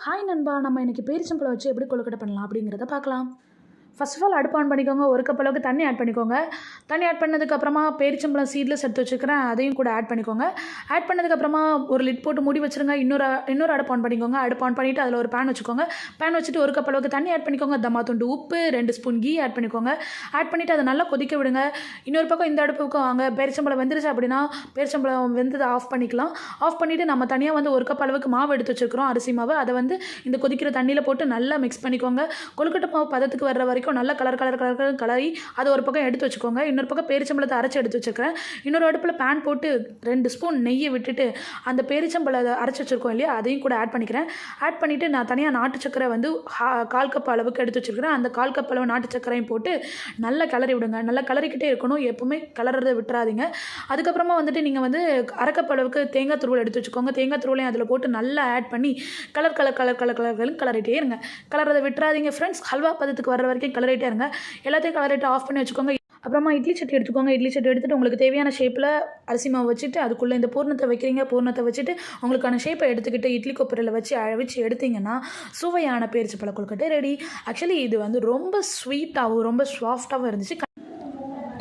Hi நண்பா, நம்ம இன்றைக்கி பேரிச்சம்பழம் வச்சு எப்படி கொழுக்கட்டை பண்ணலாம் அப்படிங்கிறத பார்க்கலாம். ஃபர்ஸ்ட் ஆஃப் ஆல் அடுப்பு ஆன் பண்ணிக்கோங்க. ஒரு கப் அளவுக்கு தண்ணி ஆட் பண்ணிக்கோங்க. தண்ணி ஆட் பண்ணதுக்கப்புறமா பேரிச்சம்பழம் சீட்லெஸ் எடுத்து வச்சுக்கிறேன், அதையும் கூட ஆட் பண்ணிக்கோங்க. ஆட் பண்ணதுக்கப்புறமா ஒரு லிட் போட்டு மூடி வச்சுருங்க. இன்னொரு அடுப்பு ஆன் பண்ணிக்கோங்க. அடுப்பு ஆன் பண்ணிவிட்டு அதில் ஒரு பேன் வச்சுக்கோங்க. பேன் வச்சுட்டு ஒரு கப் அளவுக்கு தண்ணி ஆட் பண்ணிக்கோங்க. தம்மா துண்டு உப்பு, 2 ஸ்பூன் கீ ஆட் பண்ணிக்கோங்க. ஆட் பண்ணிவிட்டு அதை நல்லா கொதிக்க விடுங்க. இன்னொரு பக்கம் இந்த அடுப்புக்கு வாங்க. பேரிச்சம்பழம் வெந்துருச்சு அப்படின்னா பேரிச்சம்பழம் வெந்ததை ஆஃப் பண்ணிக்கலாம். ஆஃப் பண்ணிவிட்டு நம்ம தனியாக வந்து ஒரு கப் அளவுக்கு மாவு எடுத்து வச்சுருக்கிறோம், அரிசி மாவு. அதை வந்து இந்த கொதிக்கிற தண்ணியில் போட்டு நல்லா மிக்ஸ் பண்ணிக்கோங்க. கொழுக்கட்டை மாவு பதத்துக்கு வர்ற வரைக்கும் நல்லா கலரி அதை ஒரு பக்கம் எடுத்து வச்சுக்கோங்க. இன்னொரு பக்கம் பேரிச்சம்பழத்தை அரைச்சி எடுத்து வச்சுருக்கிறேன். இன்னொரு அடுப்பில் பேன் போட்டு 2 ஸ்பூன் நெய்யை விட்டுட்டு அந்த பேரிச்சம்பழத்தை அரைச்சி வச்சுருக்கோம் இல்லையா, அதையும் கூட ஆட் பண்ணிக்கிறேன். ஆட் பண்ணிவிட்டு நான் தனியாக நாட்டு சக்கரை வந்து 1/4 கப் அளவுக்கு எடுத்து வச்சுருக்கிறேன். அந்த 1/4 கப் அளவு நாட்டு சக்கரையும் போட்டு நல்லா கிளறி விடுங்க. நல்லா கிளறிக்கிட்டே இருக்கணும், எப்பவுமே கிளறதை விட்டுறாதீங்க. அதுக்கப்புறமா வந்துட்டு நீங்கள் வந்து 1/2 கப் அளவுக்கு தேங்காய் துருவல் எடுத்து வச்சுக்கோங்க. தேங்காய் துருவலையும் அதில் போட்டு நல்லா ஆட் பண்ணி கிளறிட்டே இருங்க. கிளறதை விட்டுறாதீங்க ஃப்ரெண்ட்ஸ். ஹல்வா பதத்துக்கு வர்ற வரைக்கும் கிளறிட்டே இருங்க. எல்லாத்தையும் கிளறிட்டு ஆஃப் பண்ணி வச்சுக்கோங்க. அப்புறமா இட்லி சட்டி எடுத்துக்கோங்க. இட்லி சட்டி எடுத்துகிட்டு உங்களுக்கு தேவையான ஷேப்பில் அரிசி மாவு வச்சுட்டு அதுக்குள்ளே இந்த பூர்ணத்தை வைக்கிறீங்க. பூர்ணத்தை வச்சுட்டு உங்களுக்கான ஷேப்பை எடுத்துக்கிட்டு இட்லி கொப்பரையில் வச்சு அவிச்சு எடுத்திங்கன்னா சுவையான பேரிச்சம்பழ கொழுக்கட்டை ரெடி. ஆக்சுவலி இது வந்து ரொம்ப ஸ்வீட்டாகவும் ரொம்ப சாஃப்டாகவும் இருந்துச்சு.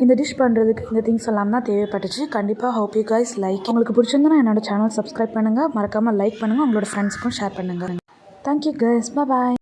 இந்த டிஷ் பண்ணுறதுக்கு இந்த திங்ஸ் எல்லாம் தான் தேவைப்பட்டுச்சு. கண்டிப்பாக ஹோப் யூ கைஸ் லைக். உங்களுக்கு பிடிச்சிருந்தா என்னோட சேனல் சப்ஸ்கிரைப் பண்ணுங்கள். மறக்காமல் லைக் பண்ணுங்கள். உங்களோட ஃப்ரெண்ட்ஸுக்கும் ஷேர் பண்ணுங்கள். தேங்க்யூ கைஸ், பாய்.